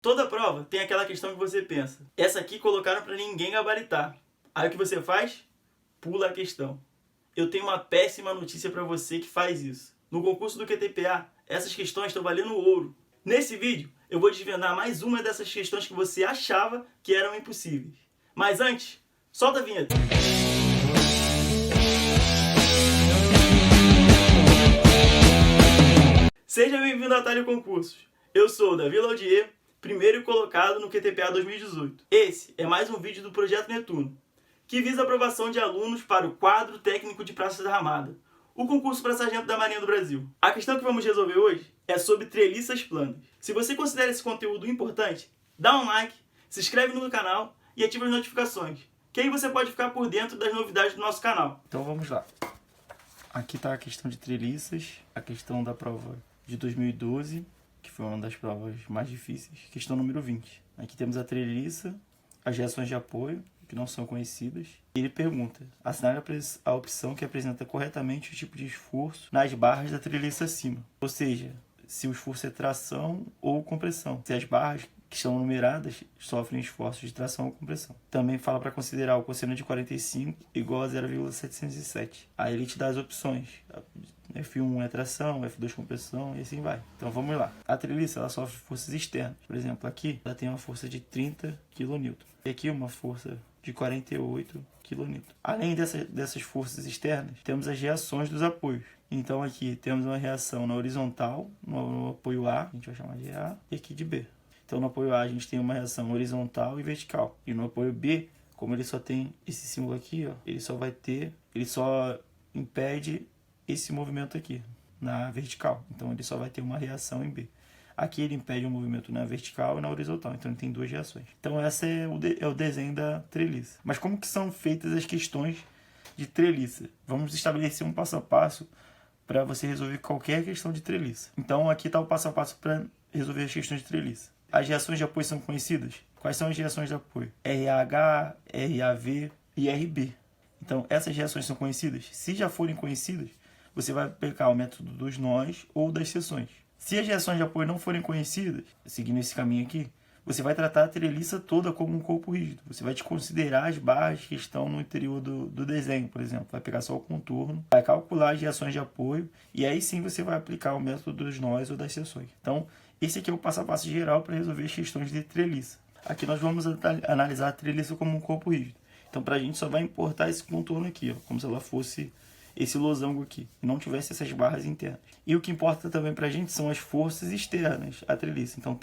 Toda prova tem aquela questão que você pensa: essa aqui colocaram para ninguém gabaritar. Aí o que você faz? Pula a questão. Eu tenho uma péssima notícia para você que faz isso. No concurso do QTPA, essas questões estão valendo ouro. Nesse vídeo, eu vou desvendar mais uma dessas questões que você achava que eram impossíveis. Mas antes, solta a vinheta. Seja bem-vindo ao Atalho Concursos. Eu sou o Davi Laudier, primeiro colocado no QTPA 2018. Esse é mais um vídeo do Projeto Netuno, que visa a aprovação de alunos para o quadro técnico de Praças da Armada, o concurso para sargento da Marinha do Brasil. A questão que vamos resolver hoje é sobre treliças planas. Se você considera esse conteúdo importante, dá um like, se inscreve no canal e ativa as notificações, que aí você pode ficar por dentro das novidades do nosso canal. Então vamos lá. Aqui está a questão de treliças, a questão da prova de 2012, que foi uma das provas mais difíceis, questão número 20. Aqui temos a treliça, as reações de apoio, que não são conhecidas. Ele pergunta: assinale a opção que apresenta corretamente o tipo de esforço nas barras da treliça acima. Ou seja, se o esforço é tração ou compressão. Se as barras que estão numeradas sofrem esforços de tração ou compressão. Também fala para considerar o cosseno de 45 igual a 0,707. Aí ele te dá as opções. F1 é tração, F2 compressão e assim vai. Então vamos lá. A treliça ela sofre forças externas. Por exemplo, aqui ela tem uma força de 30 kN. E aqui uma força de 48 kN. Além dessas forças externas, temos as reações dos apoios. Então aqui temos uma reação na horizontal, no apoio A, a gente vai chamar de A, e aqui de B. Então no apoio A a gente tem uma reação horizontal e vertical. E no apoio B, como ele só tem esse símbolo aqui, ó, ele só impede esse movimento aqui, na vertical. Então ele só vai ter uma reação em B. Aqui ele impede o movimento na vertical e na horizontal. Então ele tem duas reações. Então esse é o desenho da treliça. Mas como que são feitas as questões de treliça? Vamos estabelecer um passo a passo para você resolver qualquer questão de treliça. Então aqui está o passo a passo para resolver as questões de treliça. As reações de apoio são conhecidas? Quais são as reações de apoio? RH, RAV e RB. Então, essas reações são conhecidas? Se já forem conhecidas, você vai aplicar o método dos nós ou das seções. Se as reações de apoio não forem conhecidas, seguindo esse caminho aqui, você vai tratar a treliça toda como um corpo rígido. Você vai desconsiderar as barras que estão no interior do desenho, por exemplo. Vai pegar só o contorno, vai calcular as reações de apoio e aí sim você vai aplicar o método dos nós ou das seções. Então, esse aqui é o passo a passo geral para resolver as questões de treliça. Aqui nós vamos analisar a treliça como um corpo rígido. Então, para a gente só vai importar esse contorno aqui, ó, como se ela fosse esse losango aqui, e não tivesse essas barras internas. E o que importa também para a gente são as forças externas à treliça. Então,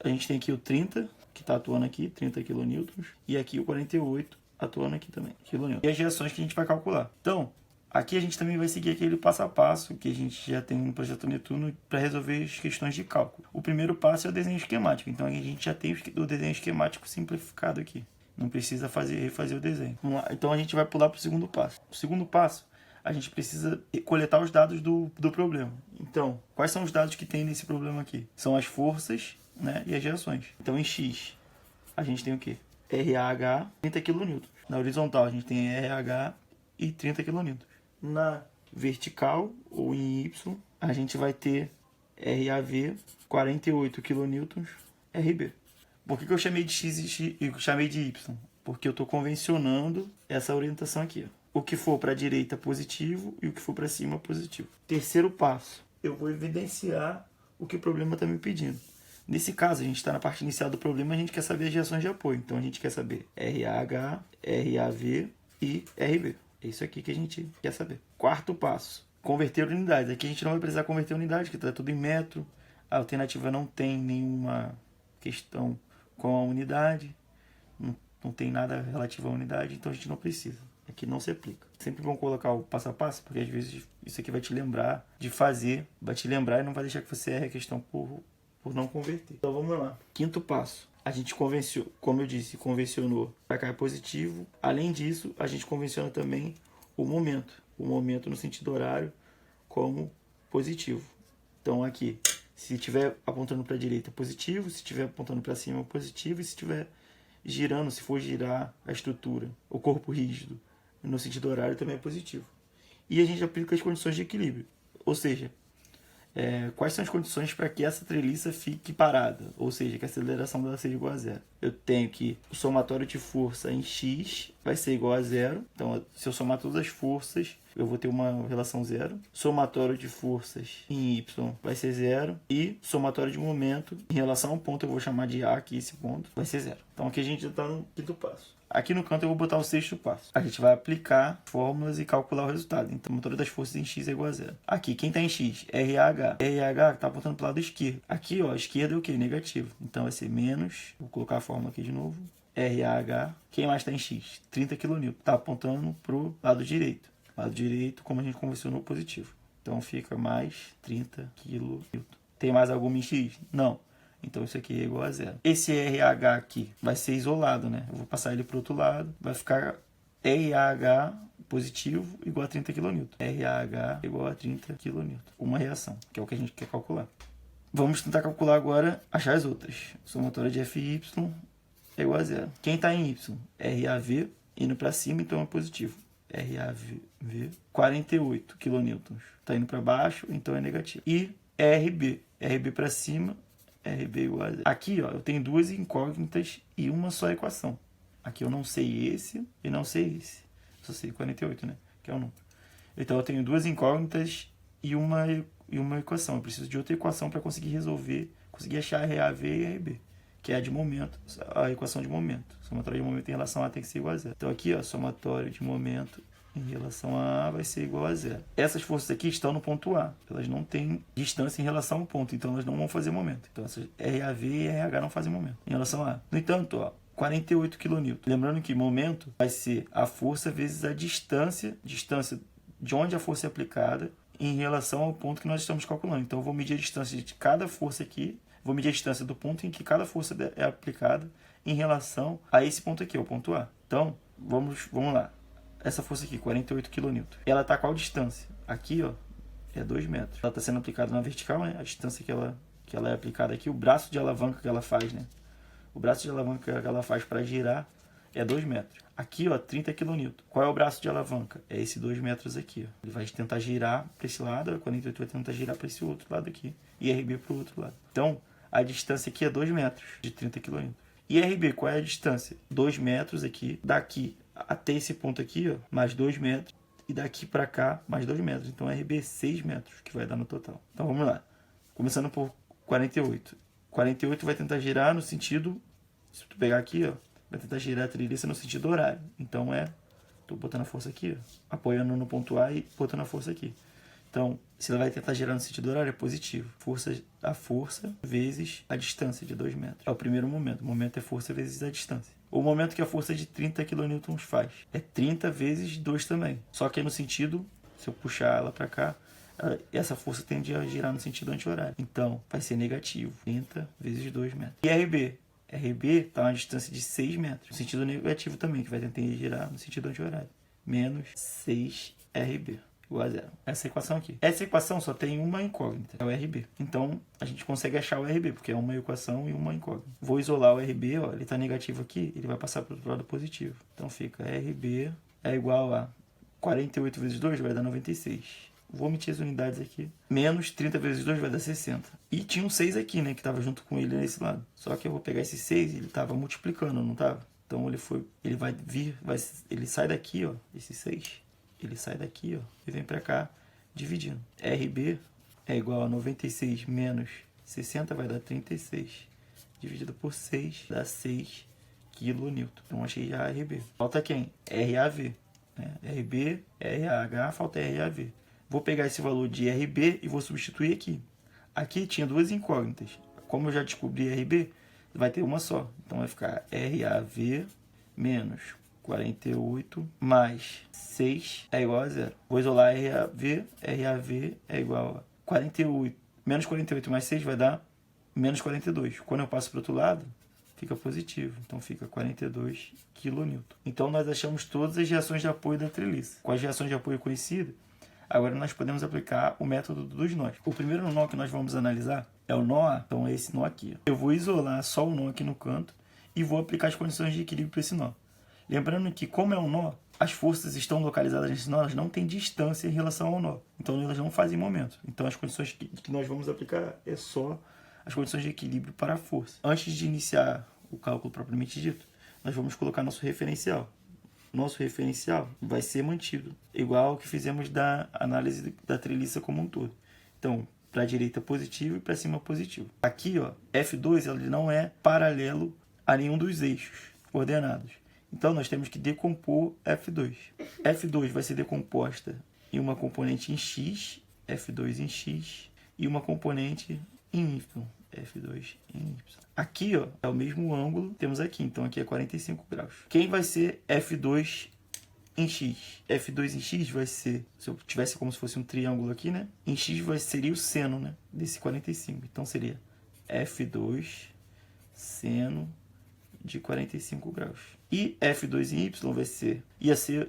a gente tem aqui o 30, que está atuando aqui, 30 kN, e aqui o 48, atuando aqui também, kN. E as reações que a gente vai calcular. Então, aqui a gente também vai seguir aquele passo a passo que a gente já tem no Projeto Netuno para resolver as questões de cálculo. O primeiro passo é o desenho esquemático. Então, a gente já tem o desenho esquemático simplificado aqui. Não precisa refazer o desenho. Vamos lá. Então, a gente vai pular para o segundo passo. O segundo passo, a gente precisa coletar os dados do problema. Então, quais são os dados que tem nesse problema aqui? São as forças, né, e as reações. Então, em X, a gente tem o quê? RH, 30 kN. Na horizontal, a gente tem RH e 30 kN. Na vertical, ou em Y, a gente vai ter RAV, 48 kN, RB. Por que eu chamei de X e eu chamei de Y? Porque eu estou convencionando essa orientação aqui, ó. O que for para a direita positivo e o que for para cima positivo. Terceiro passo, eu vou evidenciar o que o problema está me pedindo. Nesse caso, a gente está na parte inicial do problema, a gente quer saber as reações de apoio. Então a gente quer saber RH, RAV e RB. É isso aqui que a gente quer saber. Quarto passo, converter unidades. Aqui a gente não vai precisar converter unidades, que está tudo em metro. A alternativa não tem nenhuma questão com a unidade. Não tem nada relativo à unidade, então a gente não precisa. Aqui não se aplica. Sempre vão colocar o passo a passo, porque às vezes isso aqui vai te lembrar de fazer, vai te lembrar e não vai deixar que você erre a questão por não converter. Então vamos lá. Quinto passo. A gente convenciona, como eu disse, convencionou para cá é positivo. Além disso, a gente convenciona também o momento. O momento no sentido horário como positivo. Então aqui, se estiver apontando para a direita, positivo. Se estiver apontando para cima, positivo. E se estiver girando, se for girar a estrutura, o corpo rígido, no sentido horário também é positivo. E a gente aplica as condições de equilíbrio. Ou seja, Quais são as condições para que essa treliça fique parada, ou seja, que a aceleração dela seja igual a zero. Eu tenho que o somatório de força em x vai ser igual a zero, então se eu somar todas as forças, eu vou ter uma relação zero. Somatório de forças em y vai ser zero, e somatório de momento em relação ao ponto, eu vou chamar de A aqui, esse ponto, vai ser zero. Então aqui a gente já está no quinto passo. Aqui no canto eu vou botar o sexto passo. A gente vai aplicar fórmulas e calcular o resultado. Então, o motor das forças em x é igual a zero. Aqui, quem está em x? RH. RH está apontando para o lado esquerdo. Aqui, ó, a esquerda é o quê? Negativo. Então, vai ser menos, vou colocar a fórmula aqui de novo, RH. Quem mais está em x? 30 kN. Está apontando para o lado direito. Lado direito, como a gente convencionou, positivo. Então, fica mais 30 kN. Tem mais alguma em x? Não. Então isso aqui é igual a zero. Esse RH aqui vai ser isolado, né? Eu vou passar ele para o outro lado. Vai ficar RH positivo igual a 30 kN. RH igual a 30 kN. Uma reação, que é o que a gente quer calcular. Vamos tentar calcular agora, achar as outras. Somatória de FY é igual a zero. Quem está em Y? RAV indo para cima, então é positivo. RAV 48 kN. Está indo para baixo, então é negativo. E RB. RB para cima, RB igual a zero. Aqui, ó, eu tenho duas incógnitas e uma só equação. Aqui eu não sei esse e não sei esse. Só sei 48, né? Que é o número. Então eu tenho duas incógnitas e uma equação. Eu preciso de outra equação para conseguir resolver, conseguir achar RAV e RB, que é a de momento, a equação de momento. Somatório de momento em relação a A tem que ser igual a zero. Então aqui, ó, somatório de momento em relação a A vai ser igual a zero. Essas forças aqui estão no ponto A. Elas não têm distância em relação ao ponto, então elas não vão fazer momento. Então essas RAV e RH não fazem momento em relação a A. No entanto, ó, 48 kN. Lembrando que momento vai ser a força vezes a distância de onde a força é aplicada em relação ao ponto que nós estamos calculando. Então eu vou medir a distância de cada força aqui, vou medir a distância do ponto em que cada força é aplicada em relação a esse ponto aqui, o ponto A. Então, vamos lá. Essa força aqui, 48 kN. Ela está a qual distância? Aqui, ó, é 2 metros. Ela está sendo aplicada na vertical, né? A distância que ela é aplicada aqui, o braço de alavanca que ela faz, né? O braço de alavanca que ela faz para girar é 2 metros. Aqui, ó, 30 kN. Qual é o braço de alavanca? É esse 2 metros aqui, ó. Ele vai tentar girar para esse lado, a 48 vai tentar girar para esse outro lado aqui. E RB para o outro lado. Então, a distância aqui é 2 metros de 30 kN. E RB, qual é a distância? 2 metros aqui, daqui até esse ponto aqui, ó, mais 2 metros. E daqui para cá, mais 2 metros. Então, RB é 6 metros, que vai dar no total. Então, vamos lá. Começando por 48. 48 vai tentar girar no sentido, se tu pegar aqui, ó, vai tentar girar a treliça no sentido horário. Então, tô botando a força aqui, ó, apoiando no ponto A e botando a força aqui. Então, se ela vai tentar girar no sentido horário, é positivo. A força vezes a distância de 2 metros. É o primeiro momento. O momento é força vezes a distância. O momento que a força de 30 kN faz é 30 vezes 2 também. Só que é no sentido, se eu puxar ela para cá, essa força tende a girar no sentido anti-horário. Então, vai ser negativo. 30 vezes 2 metros. E RB? RB está a uma distância de 6 metros. No sentido negativo também, que vai tentar girar no sentido anti-horário. Menos 6 RB. Igual a zero. Essa equação aqui. Essa equação só tem uma incógnita, é o RB. Então, a gente consegue achar o RB, porque é uma equação e uma incógnita. Vou isolar o RB, ó, ele está negativo aqui, ele vai passar para o outro lado positivo. Então, fica RB é igual a 48 vezes 2 vai dar 96. Vou omitir as unidades aqui. Menos 30 vezes 2 vai dar 60. E tinha um 6 aqui, né, que estava junto com ele nesse lado. Só que eu vou pegar esse 6, ele estava multiplicando, não estava? Então, ele vai vir, ele sai daqui, ó, esse 6. Ele sai daqui, ó, e vem para cá, dividindo. RB é igual a 96 menos 60, vai dar 36. Dividido por 6, dá 6 kN. Então, achei já RB. Falta quem? RAV. Né? RB, RH, falta RAV. Vou pegar esse valor de RB e vou substituir aqui. Aqui tinha duas incógnitas. Como eu já descobri RB, vai ter uma só. Então, vai ficar RAV menos 48 mais 6 é igual a zero. Vou isolar RAV. RAV é igual a 48. Menos 48 mais 6 vai dar menos 42. Quando eu passo para o outro lado, fica positivo. Então, fica 42 kN. Então, nós achamos todas as reações de apoio da treliça. Com as reações de apoio conhecidas, agora nós podemos aplicar o método dos nós. O primeiro nó que nós vamos analisar é o nó A. Então, é esse nó aqui. Eu vou isolar só o nó aqui no canto e vou aplicar as condições de equilíbrio para esse nó. Lembrando que, como é um nó, as forças estão localizadas nesse nó, elas não têm distância em relação ao nó. Então elas não fazem momento. Então as condições que nós vamos aplicar é só as condições de equilíbrio para a força. Antes de iniciar o cálculo propriamente dito, nós vamos colocar nosso referencial. Nosso referencial vai ser mantido, igual ao que fizemos da análise da treliça como um todo. Então, para a direita positivo e para cima positivo. Aqui, ó, F2 ele não é paralelo a nenhum dos eixos coordenados. Então, nós temos que decompor F2. F2 vai ser decomposta em uma componente em X, F2 em X, e uma componente em Y, F2 em Y. Aqui, ó, é o mesmo ângulo que temos aqui, então aqui é 45 graus. Quem vai ser F2 em X? F2 em X vai ser, se eu tivesse como se fosse um triângulo aqui, né? Em X seria o seno, né, desse 45. Então seria F2 seno de 45 graus. E F2 em Y vai ser,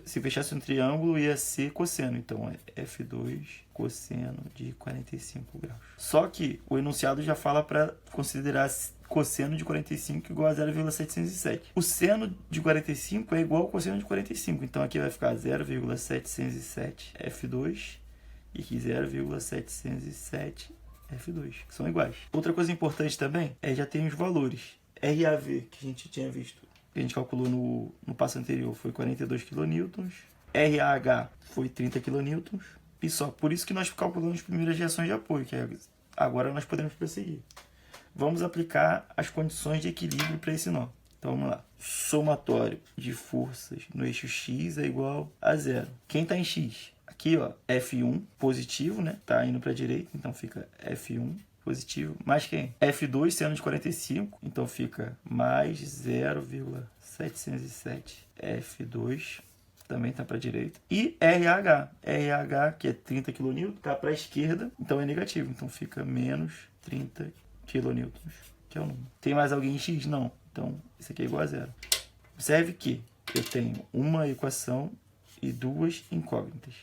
se fechasse um triângulo, ia ser cosseno. Então é F2 cosseno de 45 graus. Só que o enunciado já fala para considerar cosseno de 45 igual a 0,707. O seno de 45 é igual ao cosseno de 45. Então aqui vai ficar 0,707 F2 e aqui 0,707 F2, que são iguais. Outra coisa importante também é já tem os valores. RAV, que a gente tinha visto, que a gente calculou no passo anterior, foi 42 kN. RAH foi 30 kN. E só, por isso que nós calculamos as primeiras reações de apoio, que agora nós podemos prosseguir. Vamos aplicar as condições de equilíbrio para esse nó. Então vamos lá. Somatório de forças no eixo X é igual a zero. Quem está em X? Aqui, ó, F1 positivo, né? Tá indo para a direita, então fica F1 positivo. Mais quem? F2 seno de 45, então fica mais 0,707 F2, também está para a direita. E RH, que é 30 kN, está para a esquerda, então é negativo, então fica menos 30 kN, que é o número. Tem mais alguém em X? Não, então isso aqui é igual a zero. Observe que eu tenho uma equação e duas incógnitas,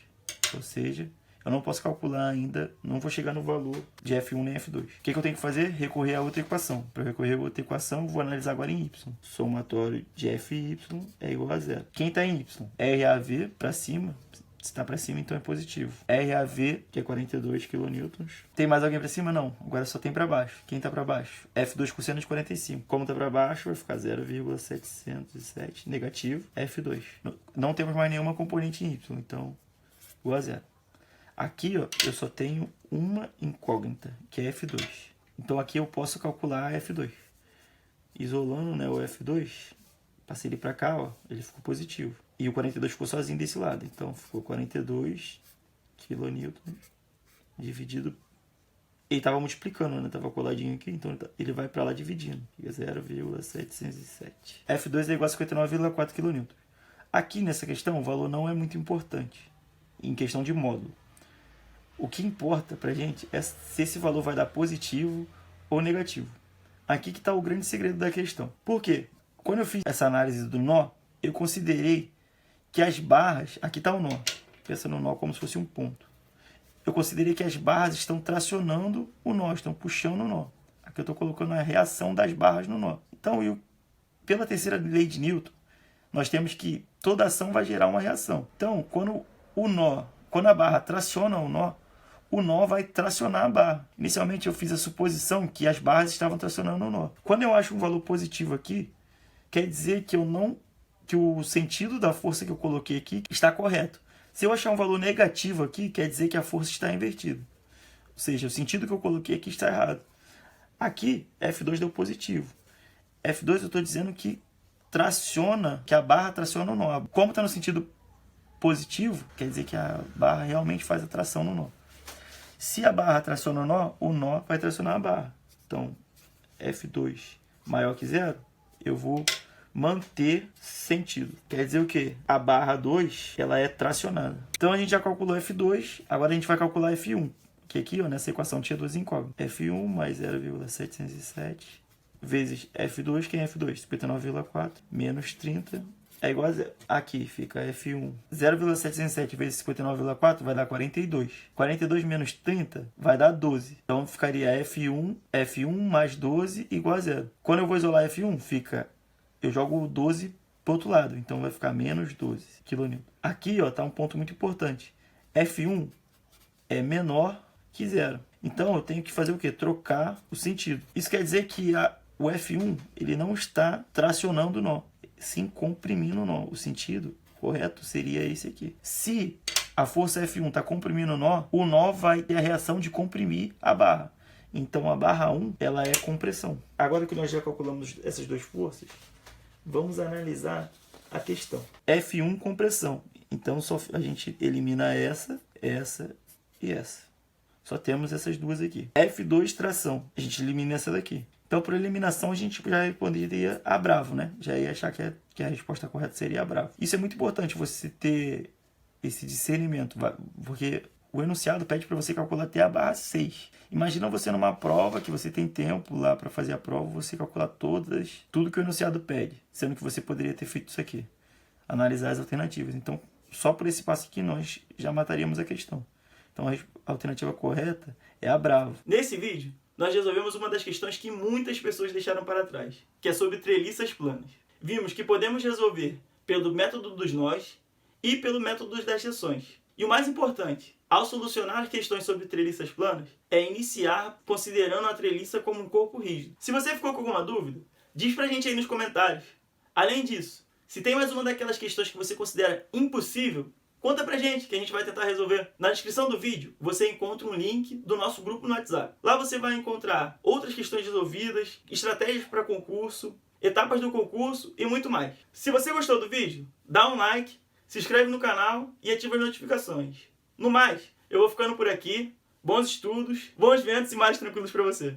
ou seja, eu não posso calcular ainda, não vou chegar no valor de F1 nem F2. O que eu tenho que fazer? Recorrer a outra equação. Para recorrer a outra equação, vou analisar agora em Y. Somatório de FY é igual a zero. Quem está em Y? RAV para cima. Se está para cima, então é positivo. RAV, que é 42 kN. Tem mais alguém para cima? Não. Agora só tem para baixo. Quem está para baixo? F2 cosseno de 45. Como está para baixo, vai ficar 0,707 negativo F2. Não temos mais nenhuma componente em Y, então igual a zero. Aqui, ó, eu só tenho uma incógnita, que é F2. Então aqui eu posso calcular F2. Isolando, né, o F2, passei ele para cá, ó, ele ficou positivo. E o 42 ficou sozinho desse lado. Então ficou 42 kN dividido. Ele estava multiplicando, né? Estava coladinho aqui, então ele vai para lá dividindo. Fica 0,707. F2 é igual a 59,4 kN. Aqui nessa questão o valor não é muito importante, em questão de módulo. O que importa para a gente é se esse valor vai dar positivo ou negativo. Aqui que está o grande segredo da questão. Por quê? Quando eu fiz essa análise do nó, eu considerei que as barras... Aqui está o nó. Pensa no nó como se fosse um ponto. Eu considerei que as barras estão tracionando o nó, estão puxando o nó. Aqui eu estou colocando a reação das barras no nó. Então, pela terceira lei de Newton, nós temos que toda ação vai gerar uma reação. Então, quando a barra traciona o nó vai tracionar a barra. Inicialmente eu fiz a suposição que as barras estavam tracionando o nó. Quando eu acho um valor positivo aqui, quer dizer que que o sentido da força que eu coloquei aqui está correto. Se eu achar um valor negativo aqui, quer dizer que a força está invertida. Ou seja, o sentido que eu coloquei aqui está errado. Aqui, F2 deu positivo. F2 eu estou dizendo que a barra traciona o nó. Como está no sentido positivo, quer dizer que a barra realmente faz a tração no nó. Se a barra traciona o nó vai tracionar a barra. Então, F2 maior que zero, eu vou manter sentido. Quer dizer o quê? A barra 2, ela é tracionada. Então, a gente já calculou F2, agora a gente vai calcular F1. Que aqui, ó, nessa equação tinha duas incógnitas. F1 mais 0,707 vezes F2, quem é F2? 59,4 menos 30 é igual a zero. Aqui fica F1. 0,707 vezes 59,4 vai dar 42. 42 menos 30 vai dar 12. Então ficaria F1 mais 12 igual a zero. Quando eu vou isolar F1, eu jogo 12 para o outro lado. Então vai ficar menos 12 kN. Aqui está um ponto muito importante. F1 é menor que 0. Então eu tenho que fazer o quê? Trocar o sentido. Isso quer dizer que o F1 ele não está tracionando o nó, sim comprimindo o nó. O sentido correto seria esse aqui. Se a força F1 está comprimindo o nó vai ter a reação de comprimir a barra. Então a barra 1 ela é compressão. Agora que nós já calculamos essas duas forças, vamos analisar a questão. F1 compressão. Então só a gente elimina essa e essa. Só temos essas duas aqui. F2 tração. A gente elimina essa daqui. Então, por eliminação, a gente já responderia a bravo, né? Já ia achar que a resposta correta seria a bravo. Isso é muito importante, você ter esse discernimento, porque o enunciado pede para você calcular até a barra 6. Imagina você numa prova, que você tem tempo lá para fazer a prova, você calcular tudo que o enunciado pede, sendo que você poderia ter feito isso aqui. Analisar as alternativas. Então, só por esse passo aqui, nós já mataríamos a questão. Então, a alternativa correta é a bravo. Nesse vídeo, nós resolvemos uma das questões que muitas pessoas deixaram para trás, que é sobre treliças planas. Vimos que podemos resolver pelo método dos nós e pelo método das seções. E o mais importante, ao solucionar questões sobre treliças planas, é iniciar considerando a treliça como um corpo rígido. Se você ficou com alguma dúvida, diz pra gente aí nos comentários. Além disso, se tem mais uma daquelas questões que você considera impossível, conta pra gente que a gente vai tentar resolver. Na descrição do vídeo você encontra um link do nosso grupo no WhatsApp. Lá você vai encontrar outras questões resolvidas, estratégias para concurso, etapas do concurso e muito mais. Se você gostou do vídeo, dá um like, se inscreve no canal e ativa as notificações. No mais, eu vou ficando por aqui. Bons estudos, bons ventos e mares tranquilos para você.